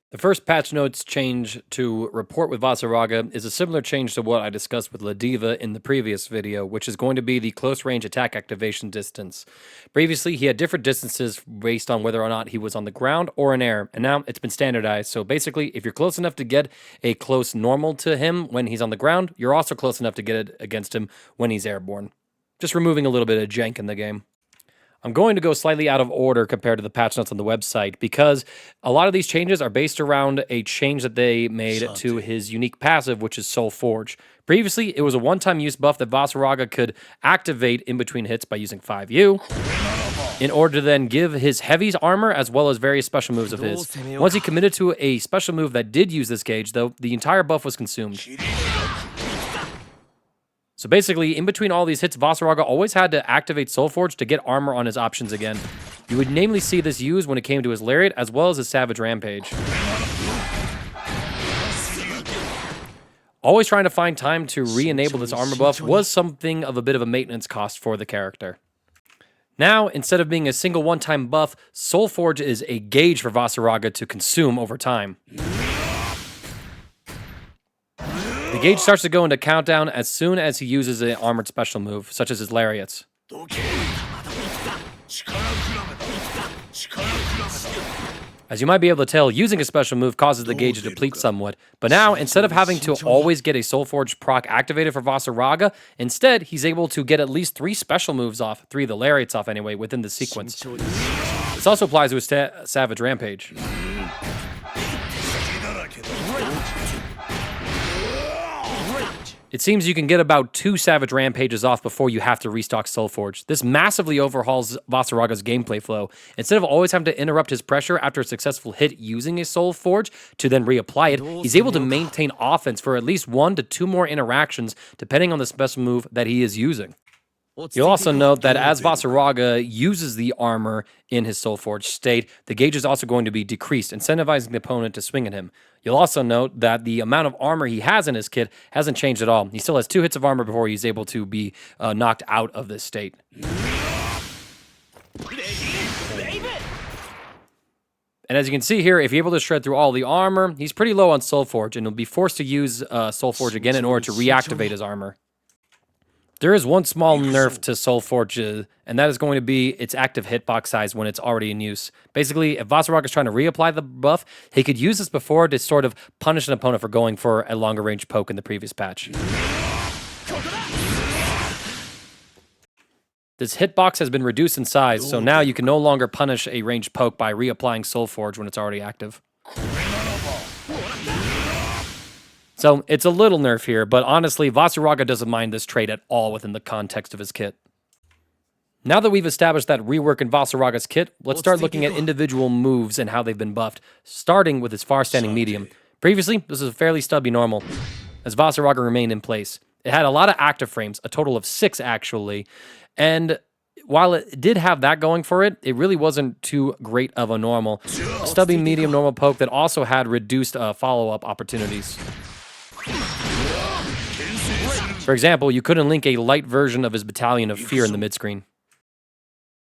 The first patch notes change to report with Vaseraga is a similar change to what I discussed with Ladiva in the previous video, which is going to be the close range attack activation distance. Previously, he had different distances based on whether or not he was on the ground or in air, and now it's been standardized. So basically, if you're close enough to get a close normal to him when he's on the ground, you're also close enough to get it against him when he's airborne. Just removing a little bit of jank in the game. I'm going to go slightly out of order compared to the patch notes on the website because a lot of these changes are based around a change that they made to his unique passive, which is Soul Forge. Previously, it was a one-time use buff that Vaseraga could activate in between hits by using 5U in order to then give his heavies armor as well as various special moves of his. Once he committed to a special move that did use this gauge, though, the entire buff was consumed. So basically, in between all these hits, Vaseraga always had to activate Soul Forge to get armor on his options again. You would namely see this used when it came to his Lariat, as well as his Savage Rampage. Always trying to find time to re-enable this armor buff was something of a bit of a maintenance cost for the character. Now, instead of being a single one-time buff, Soul Forge is a gauge for Vaseraga to consume over time. The gauge starts to go into countdown as soon as he uses an armored special move, such as his Lariats. As you might be able to tell, using a special move causes the gauge to deplete somewhat, but now, instead of having to always get a Soul Forge proc activated for Vaseraga, instead, he's able to get at least 3 special moves off, 3 of the Lariats off anyway, within the sequence. This also applies to his Savage Rampage. It seems you can get about 2 Savage Rampages off before you have to restock Soul Forge. This massively overhauls Vaseraga's gameplay flow. Instead of always having to interrupt his pressure after a successful hit using his Soul Forge to then reapply it, he's able to maintain offense for at least 1 to 2 more interactions depending on the special move that he is using. You'll also note that as Vaseraga uses the armor in his Soul Forge state, the gauge is also going to be decreased, incentivizing the opponent to swing at him. You'll also note that the amount of armor he has in his kit hasn't changed at all. He still has 2 hits of armor before he's able to be knocked out of this state. And as you can see here, if you're able to shred through all the armor, he's pretty low on Soul Forge, and he'll be forced to use Soul Forge again in order to reactivate his armor. There is one small nerf to Soul Forge, and that is going to be its active hitbox size when it's already in use. Basically, if Vaseraga is trying to reapply the buff, he could use this before to sort of punish an opponent for going for a longer range poke in the previous patch. This hitbox has been reduced in size, so now you can no longer punish a ranged poke by reapplying Soul Forge when it's already active. So it's a little nerf here, but honestly, Vaseraga doesn't mind this trait at all within the context of his kit. Now that we've established that rework in Vaseraga's kit, let's start looking at individual moves and how they've been buffed, starting with his far-standing medium. Previously, this was a fairly stubby normal, as Vaseraga remained in place. It had a lot of active frames, a total of 6 actually, and while it did have that going for it, it really wasn't too great of a normal. A stubby medium normal poke that also had reduced follow-up opportunities. For example, you couldn't link a light version of his Battalion of Fear in the mid-screen.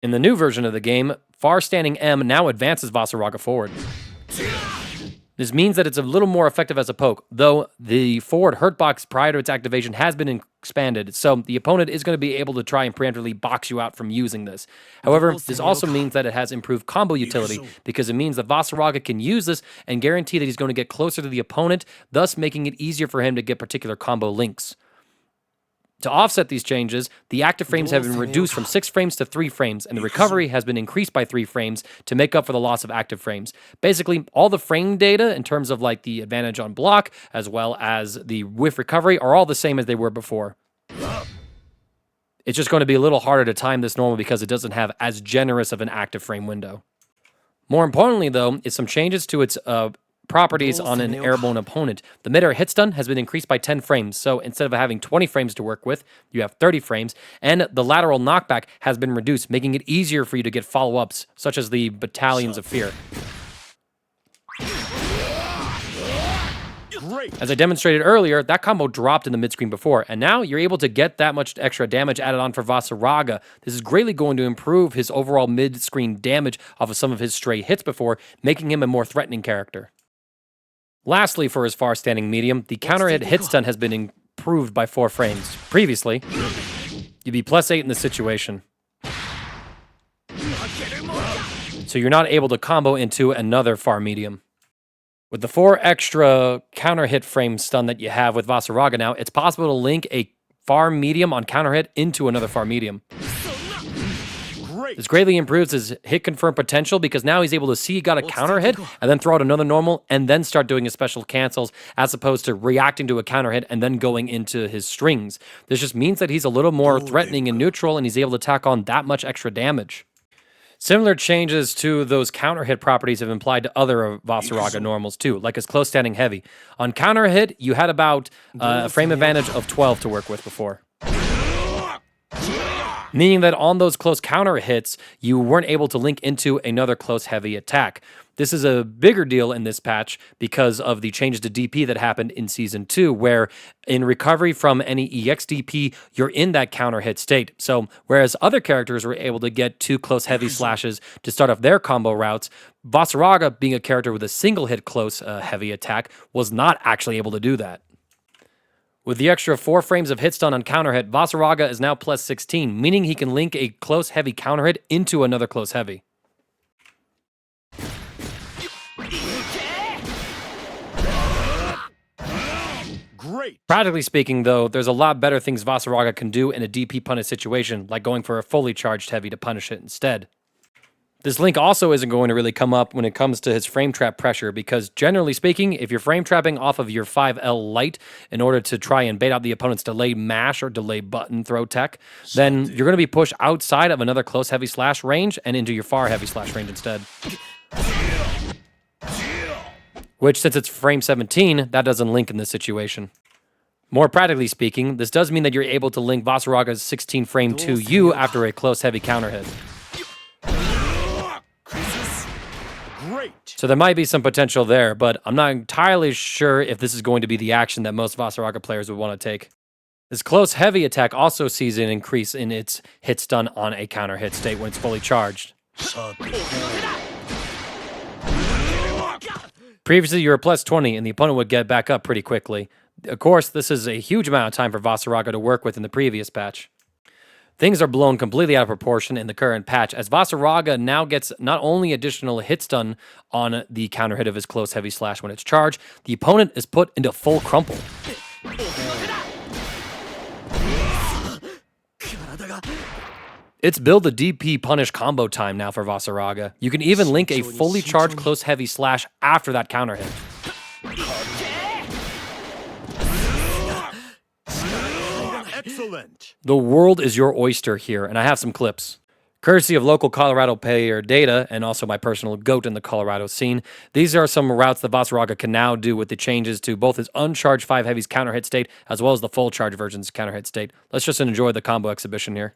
In the new version of the game, far-standing M now advances Vaseraga forward. This means that it's a little more effective as a poke, though the forward hurt box prior to its activation has been expanded, so the opponent is going to be able to try and preemptively box you out from using this. However, this also means that it has improved combo utility, because it means that Vaseraga can use this and guarantee that he's going to get closer to the opponent, thus making it easier for him to get particular combo links. To offset these changes, the active frames have been reduced from 6 frames to 3 frames, and the recovery has been increased by 3 frames to make up for the loss of active frames. Basically, all the frame data in terms of like the advantage on block, as well as the whiff recovery, are all the same as they were before. It's just going to be a little harder to time this normal because it doesn't have as generous of an active frame window. More importantly, though, is some changes to its properties on an airborne opponent. The mid-air hit stun has been increased by 10 frames, so instead of having 20 frames to work with, you have 30 frames, and the lateral knockback has been reduced, making it easier for you to get follow-ups, such as the Batallions of Fear. As I demonstrated earlier, that combo dropped in the mid-screen before, and now you're able to get that much extra damage added on for Vaseraga. This is greatly going to improve his overall mid-screen damage off of some of his stray hits before, making him a more threatening character. Lastly, for his far-standing medium, the counter-hit hit stun has been improved by 4 frames. Previously, you'd be +8 in this situation. So you're not able to combo into another far medium. With the 4 extra counter-hit frame stun that you have with Vaseraga now, it's possible to link a far medium on counter-hit into another far medium. This greatly improves his hit confirm potential because now he's able to see he got a counter hit and then throw out another normal and then start doing his special cancels as opposed to reacting to a counter hit and then going into his strings. This just means that he's a little more threatening and neutral and he's able to tack on that much extra damage. Similar changes to those counter hit properties have been applied to other Vaseraga normals too, like his close standing heavy. On counter hit, you had about a frame advantage of 12 to work with before. Meaning that on those close counter hits, you weren't able to link into another close heavy attack. This is a bigger deal in this patch because of the changes to DP that happened in Season 2, where in recovery from any EX DP, you're in that counter hit state. So whereas other characters were able to get 2 close heavy slashes to start off their combo routes, Vaseraga, being a character with a single hit close heavy attack, was not actually able to do that. With the extra 4 frames of hit stun on counter hit, Vaseraga is now +16, meaning he can link a close heavy counter hit into another close heavy. Great. Practically speaking, though, there's a lot better things Vaseraga can do in a DP punish situation, like going for a fully charged heavy to punish it instead. This link also isn't going to really come up when it comes to his frame trap pressure because generally speaking, if you're frame trapping off of your 5L light in order to try and bait out the opponent's delay mash or delay button throw tech, then you're going to be pushed outside of another close heavy slash range and into your far heavy slash range instead. Which, since it's frame 17, that doesn't link in this situation. More practically speaking, this does mean that you're able to link Vaseraga's 16 frame to you after a close heavy counter hit. So there might be some potential there, but I'm not entirely sure if this is going to be the action that most Vaseraga players would want to take. This close heavy attack also sees an increase in its hit stun on a counter hit state when it's fully charged. Previously, you were +20 and the opponent would get back up pretty quickly. Of course, this is a huge amount of time for Vaseraga to work with in the previous patch. Things are blown completely out of proportion in the current patch, as Vaseraga now gets not only additional hit stun on the counter hit of his close heavy slash when it's charged, the opponent is put into full crumple. It's build the DP punish combo time now for Vaseraga. You can even link a fully charged close heavy slash after that counter hit. Excellent. The world is your oyster here, and I have some clips. Courtesy of local Colorado player data, and also my personal goat in the Colorado scene, these are some routes that Vaseraga can now do with the changes to both his uncharged 5 heavies counter hit state, as well as the full charge version's counter hit state. Let's just enjoy the combo exhibition here.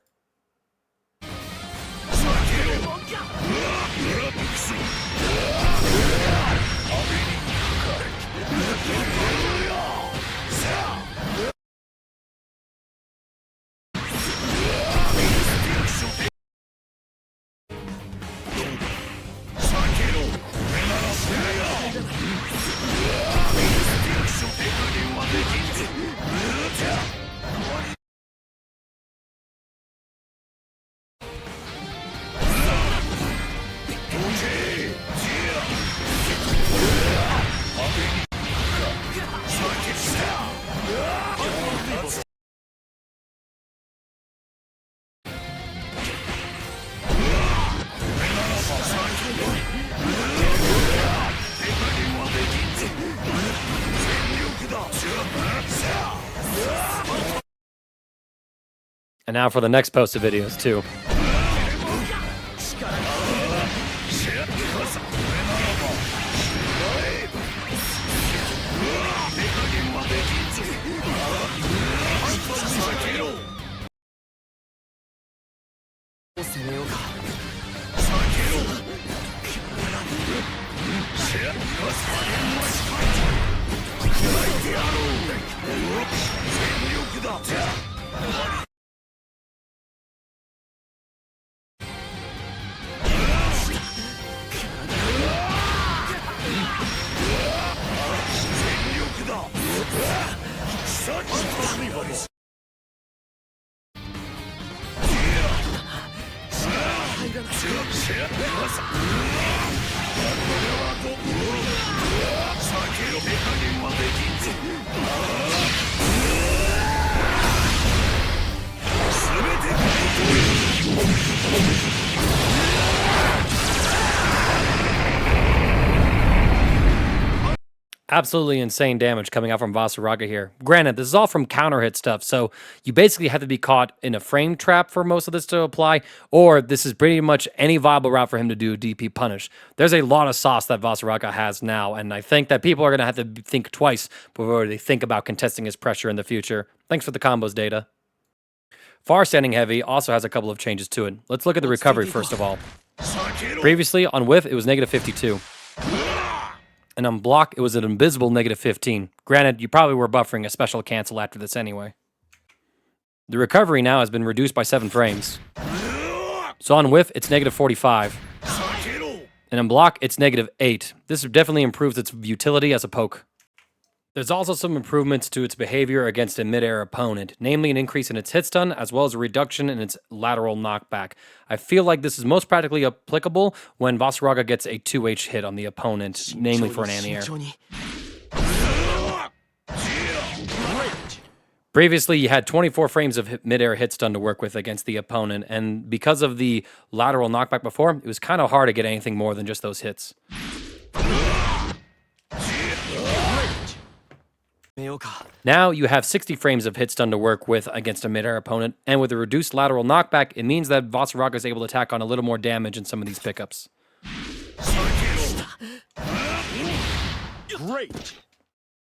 And now for the next post of videos, too. Absolutely insane damage coming out from Vaseraga here. Granted, this is all from counter hit stuff, so you basically have to be caught in a frame trap for most of this to apply, or this is pretty much any viable route for him to do a DP punish. There's a lot of sauce that Vaseraga has now, and I think that people are going to have to think twice before they think about contesting his pressure in the future. Thanks for the combos, Data. Far Standing Heavy also has a couple of changes to it. Let's look at the recovery first of all. Previously, on Whiff, it was negative 52. And on block, it was an invisible negative 15. Granted, you probably were buffering a special cancel after this anyway. The recovery now has been reduced by 7 frames. So on whiff, it's negative 45. And on block, it's negative 8. This definitely improves its utility as a poke. There's also some improvements to its behavior against a mid-air opponent, namely an increase in its hit stun, as well as a reduction in its lateral knockback. I feel like this is most practically applicable when Vaseraga gets a 2H hit on the opponent, namely for an anti-air. Previously, you had 24 frames of mid-air hit stun to work with against the opponent, and because of the lateral knockback before, it was kind of hard to get anything more than just those hits. Now you have 60 frames of hit stun to work with against a mid-air opponent, and with a reduced lateral knockback, it means that Vaseraga is able to tack on a little more damage in some of these pickups. Great.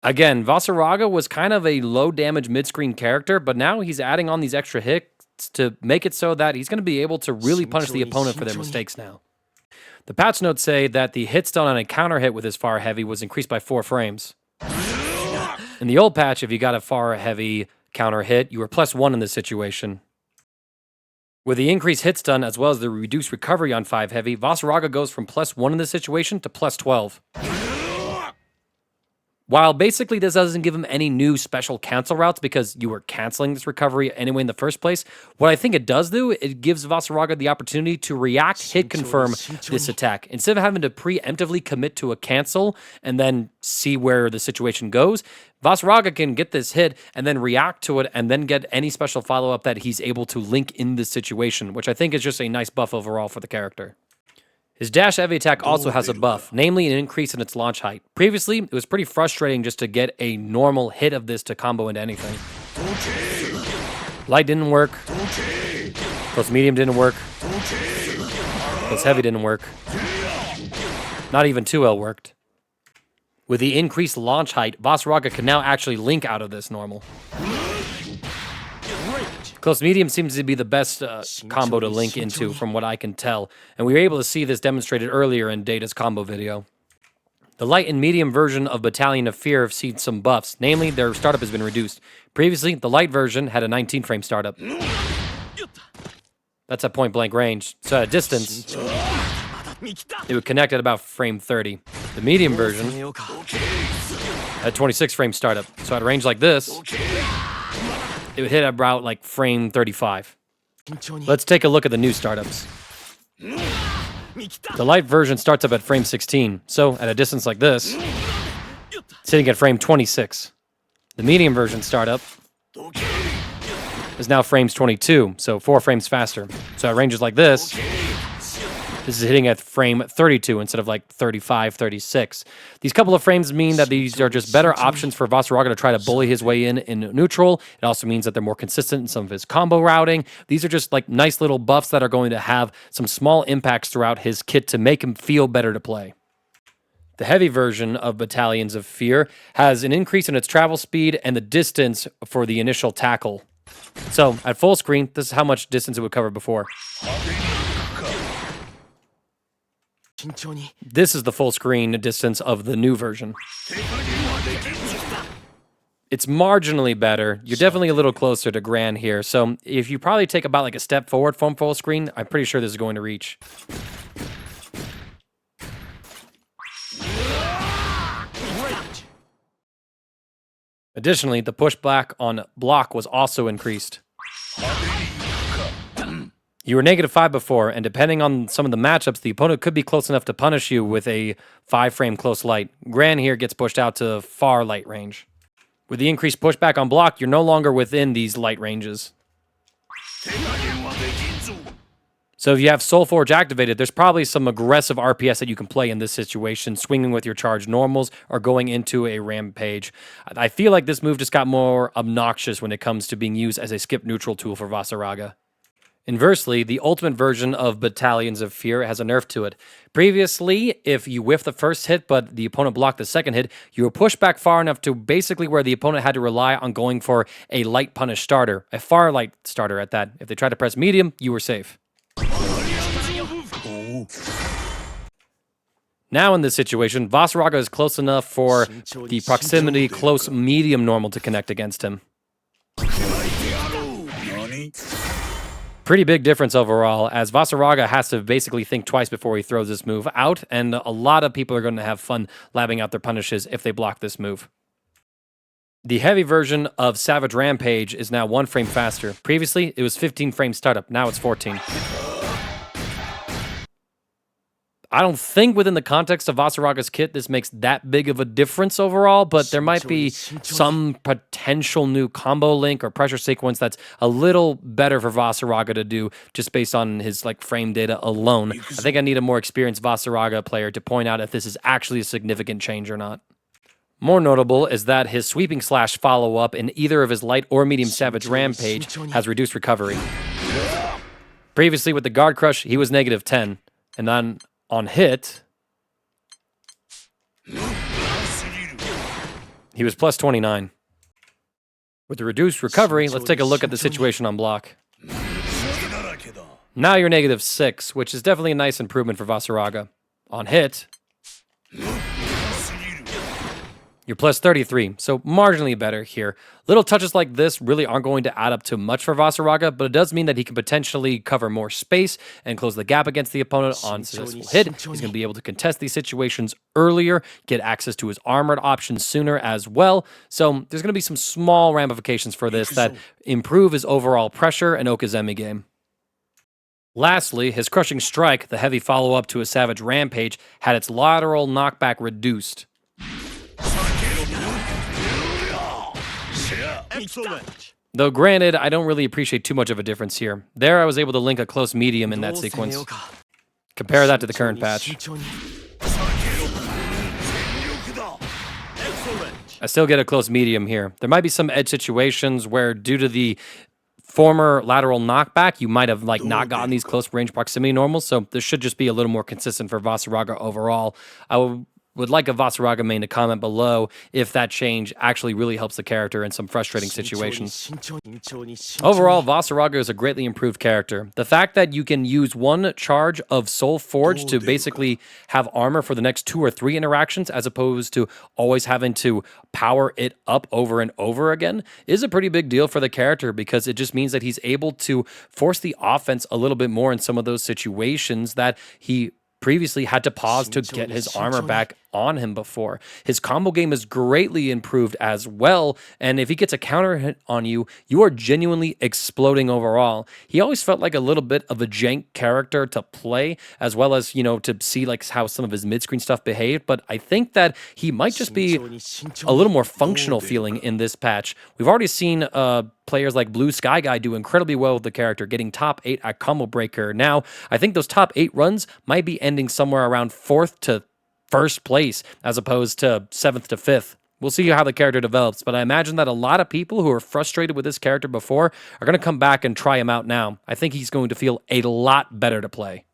Again, Vaseraga was kind of a low-damage mid-screen character, but now he's adding on these extra hits to make it so that he's going to be able to really punish the opponent for their mistakes now. The patch notes say that the hit stun on a counter hit with his far heavy was increased by 4 frames. In the old patch, if you got a far heavy counter hit, you were +1 in this situation. With the increased hit stun as well as the reduced recovery on 5 heavy, Vaseraga goes from +1 in this situation to +12. While basically this doesn't give him any new special cancel routes because you were canceling this recovery anyway in the first place, what I think it does do, it gives Vaseraga the opportunity to react, hit confirm this attack. Instead of having to preemptively commit to a cancel and then see where the situation goes, Vaseraga can get this hit and then react to it and then get any special follow-up that he's able to link in this situation, which I think is just a nice buff overall for the character. His dash heavy attack also has a buff, namely an increase in its launch height. Previously, it was pretty frustrating just to get a normal hit of this to combo into anything. Light didn't work. Close medium didn't work. Close heavy didn't work. Not even 2L worked. With the increased launch height, Vaseraga can now actually link out of this normal. Close medium seems to be the best combo to link into from what I can tell, and we were able to see this demonstrated earlier in Data's combo video. The light and medium version of Battalion of Fear have seen some buffs, namely their startup has been reduced. Previously, the light version had a 19-frame startup. That's at point-blank range, so at a distance, it would connect at about frame 30. The medium version had 26-frame startup, so at a range like this, it would hit about like frame 35. Let's take a look at the new startups. The light version starts up at frame 16, so at a distance like this, it's hitting at frame 26. The medium version startup is now frames 22, so 4 frames faster. So at ranges like this is hitting at frame 32 instead of like 35, 36. These couple of frames mean that these are just better options for Vaseraga to try to bully his way in neutral. It also means that they're more consistent in some of his combo routing. These are just like nice little buffs that are going to have some small impacts throughout his kit to make him feel better to play. The heavy version of Battalions of Fear has an increase in its travel speed and the distance for the initial tackle. So at full screen, this is how much distance it would cover before. This is the full screen distance of the new version. It's marginally better. You're definitely a little closer to Gran here. So if you probably take about like a step forward from full screen, I'm pretty sure this is going to reach. Additionally, the pushback on block was also increased. You were -5 before, and depending on some of the matchups, the opponent could be close enough to punish you with a 5-frame close light. Gran here gets pushed out to far light range. With the increased pushback on block, you're no longer within these light ranges. So if you have Soul Forge activated, there's probably some aggressive RPS that you can play in this situation, swinging with your charge normals or going into a Rampage. I feel like this move just got more obnoxious when it comes to being used as a skip neutral tool for Vaseraga. Inversely, the ultimate version of Batallions of Fear has a nerf to it. Previously, if you whiffed the first hit but the opponent blocked the second hit, you were pushed back far enough to basically where the opponent had to rely on going for a light punish starter, a far light starter at that. If they tried to press medium, you were safe. Now in this situation, Vaseraga is close enough for the proximity close medium normal to connect against him. Pretty big difference overall, as Vaseraga has to basically think twice before he throws this move out, and a lot of people are going to have fun labbing out their punishes if they block this move. The heavy version of Savage Rampage is now 1 frame faster. Previously, it was 15 frame startup, now it's 14. I don't think within the context of Vaseraga's kit this makes that big of a difference overall, but there might be some potential new combo link or pressure sequence that's a little better for Vaseraga to do just based on his frame data alone. I think I need a more experienced Vaseraga player to point out if this is actually a significant change or not. More notable is that his sweeping slash follow-up in either of his light or medium Savage Rampage has reduced recovery. Previously with the Guard Crush, he was -10, and then on hit, he was +29. With the reduced recovery, let's take a look at the situation on block. Now you're -6, which is definitely a nice improvement for Vaseraga. On hit, you're +33, so marginally better here. Little touches like this really aren't going to add up to much for Vaseraga, but it does mean that he can potentially cover more space and close the gap against the opponent on successful hit. He's going to be able to contest these situations earlier, get access to his armored options sooner as well. So there's going to be some small ramifications for this that improve his overall pressure and Okazemi game. Lastly, his Crushing Strike, the heavy follow-up to a Savage Rampage, had its lateral knockback reduced. Excellent. Though granted, I don't really appreciate too much of a difference here. There I was able to link a close medium in that sequence. Compare that to the current patch. I still get a close medium here. There might be some edge situations where due to the former lateral knockback, you might have not gotten these close range proximity normals, so this should just be a little more consistent for Vaseraga overall. I would like a Vaseraga main to comment below if that change actually really helps the character in some frustrating situations. Overall, Vaseraga is a greatly improved character. The fact that you can use 1 charge of Soul Forge to basically have armor for the next 2 or 3 interactions as opposed to always having to power it up over and over again is a pretty big deal for the character, because it just means that he's able to force the offense a little bit more in some of those situations that he previously had to pause to get his armor back on him before. His combo game is greatly improved as well, and if he gets a counter hit on you, you are genuinely exploding overall. He always felt like a little bit of a jank character to play, as well as, to see how some of his mid-screen stuff behaved, but I think that he might just be a little more functional feeling in this patch. We've already seen players like Blue Sky Guy do incredibly well with the character, getting top 8 at Combo Breaker. Now, I think those top 8 runs might be ending somewhere around 4th to 1st place, as opposed to 7th to 5th. We'll see how the character develops, but I imagine that a lot of people who are frustrated with this character before are going to come back and try him out now. I think he's going to feel a lot better to play.